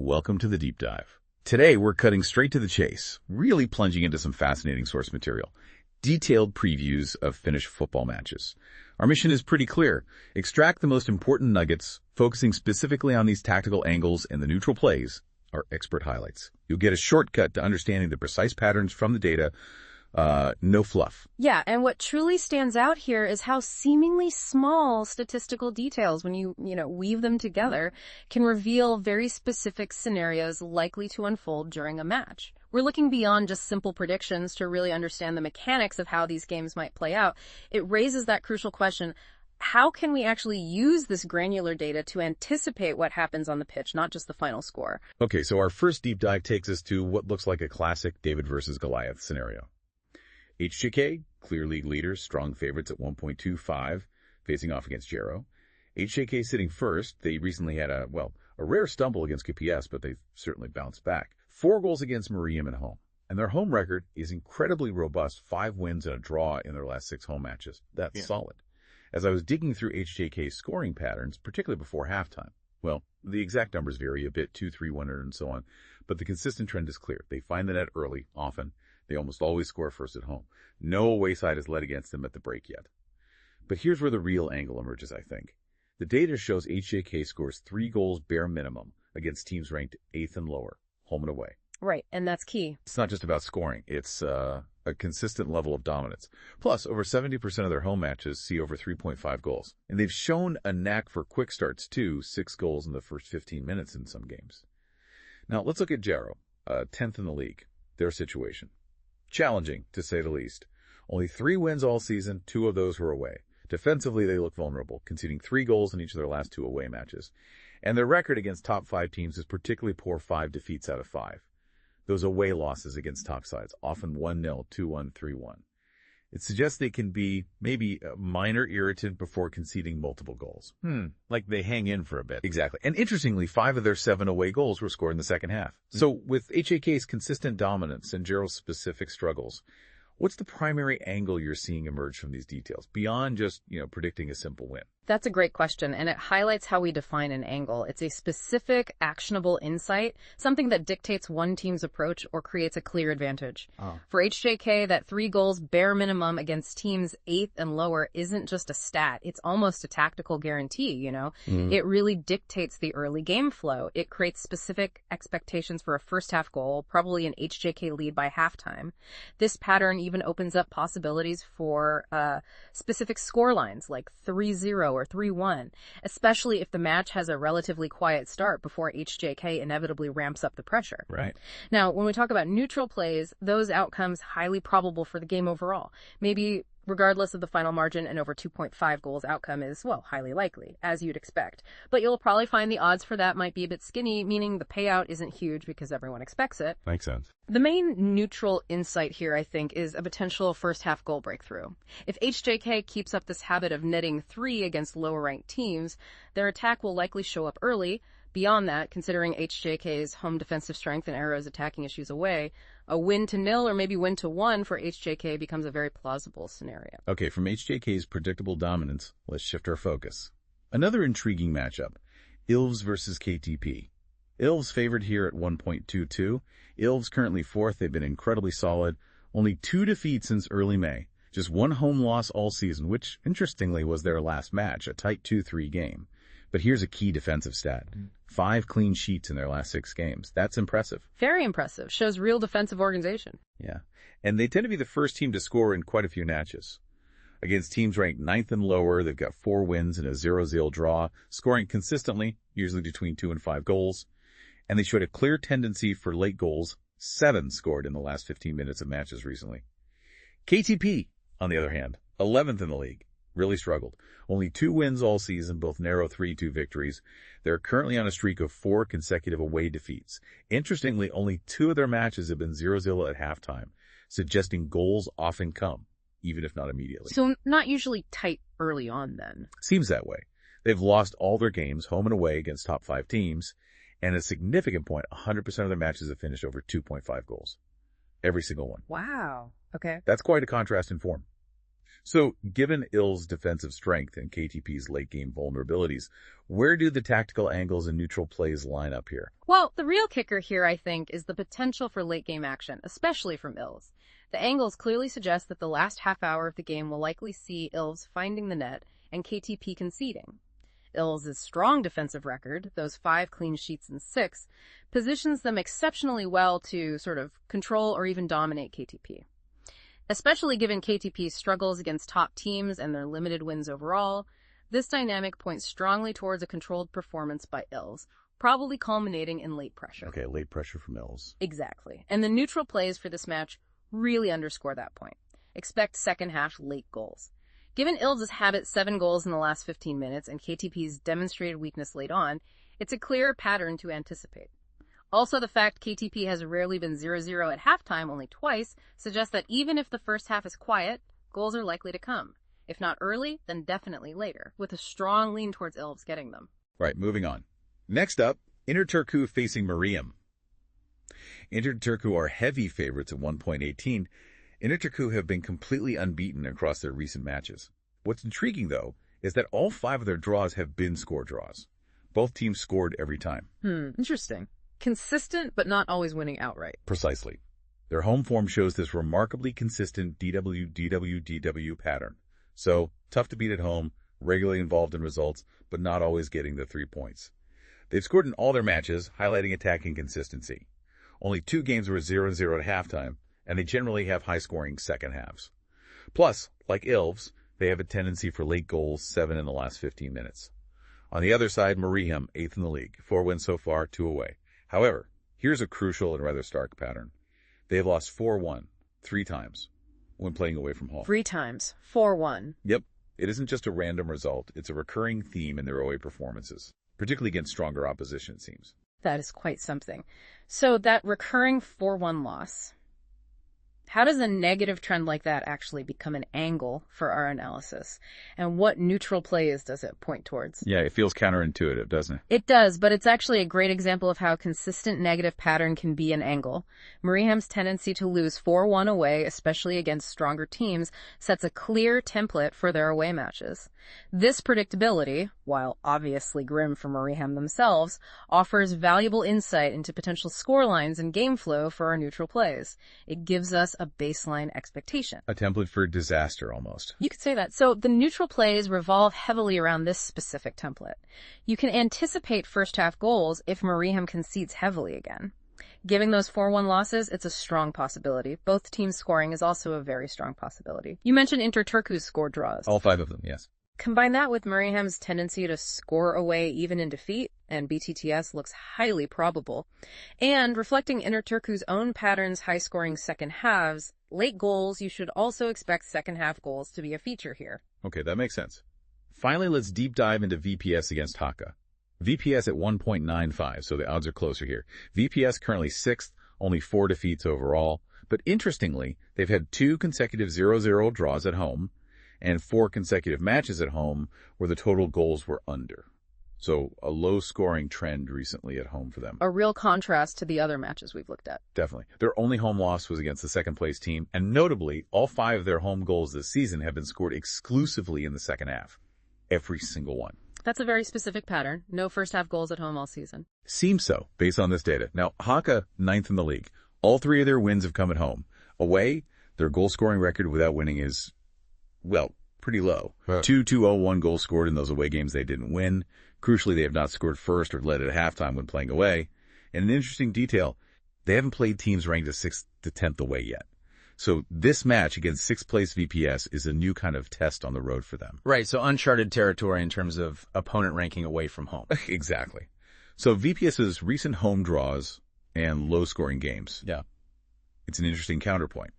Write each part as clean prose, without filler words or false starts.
welcome to the deep dive. Today, we're cutting straight to the chase, really plunging into some fascinating source material. Detailed previews of finished football matches. Our mission is pretty clear. Extract the most important nuggets, focusing specifically on these tactical angles and the neutral plays, our expert highlights. You'll get a shortcut to understanding the precise patterns from the data. No fluff. Yeah, and what truly stands out here is how seemingly small statistical details, when you weave them together, can reveal very specific scenarios likely to unfold during a match. We're looking beyond just simple predictions to really understand the mechanics of how these games might play out. It raises that crucial question: how can we actually use this granular data to anticipate what happens on the pitch, not just the final score? Okay, so our first deep dive takes us to what looks like a classic David versus Goliath scenario. HJK, clear league leaders, strong favorites at 1.25, facing off against Jaro. HJK sitting first. They recently had a rare stumble against KPS, but they've certainly bounced back. 4 goals against Mariam at home. And their home record is incredibly robust, 5 wins and a draw in their last 6 home matches. That's solid. As I was digging through HJK's scoring patterns, particularly before halftime, well, the exact numbers vary a bit, 2, 3, 1, and so on, but the consistent trend is clear. They find the net early, often. They almost always score first at home. No away side has led against them at the break yet. But here's where the real angle emerges, I think. The data shows HJK scores 3 goals bare minimum against teams ranked 8th and lower, home and away. Right, and that's key. It's not just about scoring. It's a consistent level of dominance. Plus, over 70% of their home matches see over 3.5 goals. And they've shown a knack for quick starts, too, 6 goals in the first 15 minutes in some games. Now, let's look at Jaro, 10th in the league, their situation. Challenging, to say the least. Only 3 wins all season, 2 of those were away. Defensively, they look vulnerable, conceding 3 goals in each of their last 2 away matches. And their record against top 5 teams is particularly poor, 5 defeats out of 5. Those away losses against top sides, often 1-0, 2-1, 3-1. It suggests they can be maybe a minor irritant before conceding multiple goals. Like they hang in for a bit. Exactly. And interestingly, 5 of their 7 away goals were scored in the second half. So with HAK's consistent dominance and Jaro's specific struggles, what's the primary angle you're seeing emerge from these details, beyond just, predicting a simple win? That's a great question, and it highlights how we define an angle. It's a specific, actionable insight, something that dictates one team's approach or creates a clear advantage. For HJK, that 3 goals bare minimum against teams 8th and lower isn't just a stat. It's almost a tactical guarantee, It really dictates the early game flow. It creates specific expectations for a first-half goal, probably an HJK lead by halftime. This pattern even opens up possibilities for specific score lines, like 3-0 or 3-1, especially if the match has a relatively quiet start before HJK inevitably ramps up the pressure. Right. Now, when we talk about neutral plays, those outcomes highly probable for the game overall. Maybe regardless of the final margin, an over 2.5 goals outcome is, highly likely, as you'd expect. But you'll probably find the odds for that might be a bit skinny, meaning the payout isn't huge because everyone expects it. Makes sense. The main neutral insight here, I think, is a potential first-half goal breakthrough. If HJK keeps up this habit of netting 3 against lower-ranked teams, their attack will likely show up early. Beyond that, considering HJK's home defensive strength and Arrow's attacking issues away, a 1-0 or maybe 1-1 for HJK becomes a very plausible scenario. Okay, from HJK's predictable dominance, let's shift our focus. Another intriguing matchup, Ilves versus KTP. Ilves favored here at 1.22. Ilves currently 4th. They've been incredibly solid. Only 2 defeats since early May. Just 1 home loss all season, which, interestingly, was their last match, a tight 2-3 game. But here's a key defensive stat. 5 clean sheets in their last 6 games. That's impressive. Very impressive. Shows real defensive organization. Yeah. And they tend to be the first team to score in quite a few matches. Against teams ranked 9th and lower, they've got 4 wins and a 0-0 draw, scoring consistently, usually between 2 and 5 goals. And they showed a clear tendency for late goals, 7 scored in the last 15 minutes of matches recently. KTP, on the other hand, 11th in the league. Really struggled. Only 2 wins all season, both narrow 3-2 victories. They're currently on a streak of 4 consecutive away defeats. Interestingly, only 2 of their matches have been 0-0 at halftime, suggesting goals often come, even if not immediately. So not usually tight early on, then? Seems that way. They've lost all their games, home and away, against top 5 teams, and at a significant point, 100% of their matches have finished over 2.5 goals. Every single one. Wow. Okay. That's quite a contrast in form. So, given Ilves' defensive strength and KTP's late-game vulnerabilities, where do the tactical angles and neutral plays line up here? Well, the real kicker here, I think, is the potential for late-game action, especially from Ilves. The angles clearly suggest that the last half hour of the game will likely see Ilves finding the net and KTP conceding. Ilves' strong defensive record, those 5 clean sheets in 6, positions them exceptionally well to sort of control or even dominate KTP. Especially given KTP's struggles against top teams and their limited wins overall, this dynamic points strongly towards a controlled performance by Ilves, probably culminating in late pressure. Okay, late pressure from Ilves. Exactly. And the neutral plays for this match really underscore that point. Expect second-half late goals. Given Ilves' habit 7 goals in the last 15 minutes and KTP's demonstrated weakness late on, it's a clear pattern to anticipate. Also, the fact KTP has rarely been 0-0 at halftime only twice suggests that even if the first half is quiet, goals are likely to come. If not early, then definitely later, with a strong lean towards Ilves getting them. Right, moving on. Next up, Inter Turku facing Mariam. Inter Turku are heavy favorites at 1.18. Inter Turku have been completely unbeaten across their recent matches. What's intriguing, though, is that all 5 of their draws have been score draws. Both teams scored every time. Interesting. Consistent, but not always winning outright. Precisely. Their home form shows this remarkably consistent DW pattern. So, tough to beat at home, regularly involved in results, but not always getting the 3 points. They've scored in all their matches, highlighting attacking consistency. Only 2 games were 0-0 at halftime, and they generally have high-scoring second halves. Plus, like Ilves, they have a tendency for late goals, 7 in the last 15 minutes. On the other side, Mariam, 8th in the league, 4 wins so far, 2 away. However, here's a crucial and rather stark pattern. They have lost 4-1 3 times when playing away from home. 3 times. 4-1. Yep. It isn't just a random result. It's a recurring theme in their away performances, particularly against stronger opposition, it seems. That is quite something. So that recurring 4-1 loss, how does a negative trend like that actually become an angle for our analysis? And what neutral plays does it point towards? Yeah, it feels counterintuitive, doesn't it? It does, but it's actually a great example of how a consistent negative pattern can be an angle. Mariam's tendency to lose 4-1 away, especially against stronger teams, sets a clear template for their away matches. This predictability, while obviously grim for Mariam themselves, offers valuable insight into potential scorelines and game flow for our neutral plays. It gives us a baseline expectation. A template for disaster, almost. You could say that. So the neutral plays revolve heavily around this specific template. You can anticipate first-half goals if Mariam concedes heavily again. Given those 4-1 losses, it's a strong possibility. Both teams scoring is also a very strong possibility. You mentioned Inter Turku's score draws. All 5 of them, yes. Combine that with Mariam's tendency to score away even in defeat, and BTTS looks highly probable. And reflecting Inter Turku's own patterns high-scoring second halves, late goals, you should also expect second-half goals to be a feature here. Okay, that makes sense. Finally, let's deep dive into VPS against Haka. VPS at 1.95, so the odds are closer here. VPS currently 6th, only 4 defeats overall. But interestingly, they've had 2 consecutive 0-0 draws at home, and 4 consecutive matches at home where the total goals were under. So a low-scoring trend recently at home for them. A real contrast to the other matches we've looked at. Definitely. Their only home loss was against the second-place team, and notably, all 5 of their home goals this season have been scored exclusively in the second half. Every single one. That's a very specific pattern. No first-half goals at home all season. Seems so, based on this data. Now, Haka, 9th in the league. All 3 of their wins have come at home. Away, their goal-scoring record without winning is, well, pretty low. 2-2-0-1 goals scored in those away games they didn't win. Crucially, they have not scored first or led at halftime when playing away. And an interesting detail, they haven't played teams ranked as 6th to 10th away yet. So this match against 6th place VPS is a new kind of test on the road for them. Right, so uncharted territory in terms of opponent ranking away from home. Exactly. So VPS's recent home draws and low-scoring games. Yeah. It's an interesting counterpoint.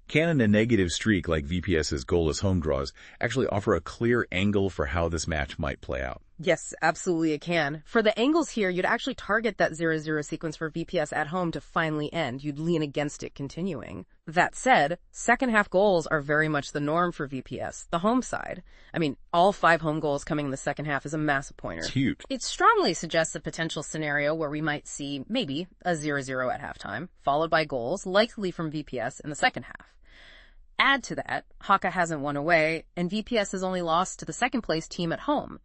Can a negative streak like VPS's goalless home draws actually offer a clear angle for how this match might play out? Yes, absolutely it can. For the angles here, you'd actually target that 0-0 sequence for VPS at home to finally end. You'd lean against it continuing. That said, second half goals are very much the norm for VPS, the home side. I mean, all 5 home goals coming in the second half is a massive pointer. It's huge. It strongly suggests a potential scenario where we might see maybe a 0-0 at halftime, followed by goals, likely from VPS in the second half. Add to that, Haka hasn't won away, and VPS has only lost to the second-place team at home.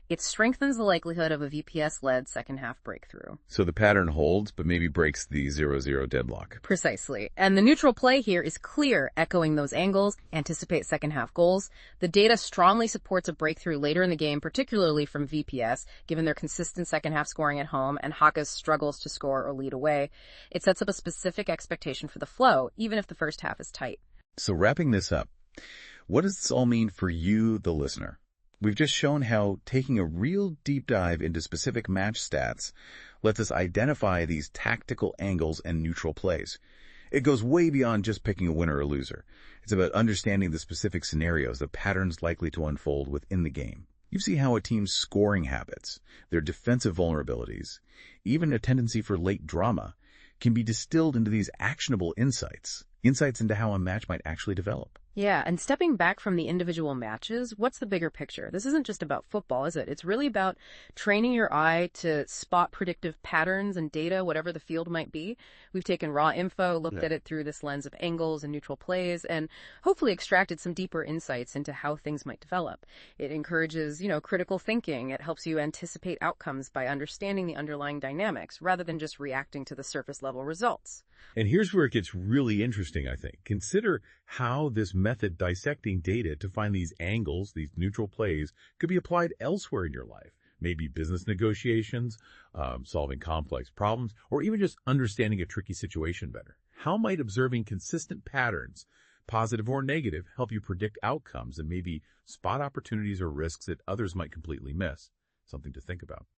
It strengthens the likelihood of a VPS-led second-half breakthrough. So the pattern holds, but maybe breaks the 0-0 deadlock. Precisely. And the neutral play here is clear, echoing those angles, anticipate second-half goals. The data strongly supports a breakthrough later in the game, particularly from VPS, given their consistent second-half scoring at home and Haka's struggles to score or lead away. It sets up a specific expectation for the flow, even if the first half is tight. So wrapping this up, what does this all mean for you, the listener? We've just shown how taking a real deep dive into specific match stats lets us identify these tactical angles and neutral plays. It goes way beyond just picking a winner or loser. It's about understanding the specific scenarios, the patterns likely to unfold within the game. You see how a team's scoring habits, their defensive vulnerabilities, even a tendency for late drama, can be distilled into these actionable insights into how a match might actually develop. Yeah, and stepping back from the individual matches, what's the bigger picture? This isn't just about football, is it? It's really about training your eye to spot predictive patterns and data, whatever the field might be. We've taken raw info, looked at it through this lens of angles and neutral plays, and hopefully extracted some deeper insights into how things might develop. It encourages, critical thinking. It helps you anticipate outcomes by understanding the underlying dynamics rather than just reacting to the surface level results. And here's where it gets really interesting, I think. Consider how this method dissecting data to find these angles, these neutral plays, could be applied elsewhere in your life. Maybe business negotiations, solving complex problems, or even just understanding a tricky situation better. How might observing consistent patterns, positive or negative, help you predict outcomes and maybe spot opportunities or risks that others might completely miss? Something to think about.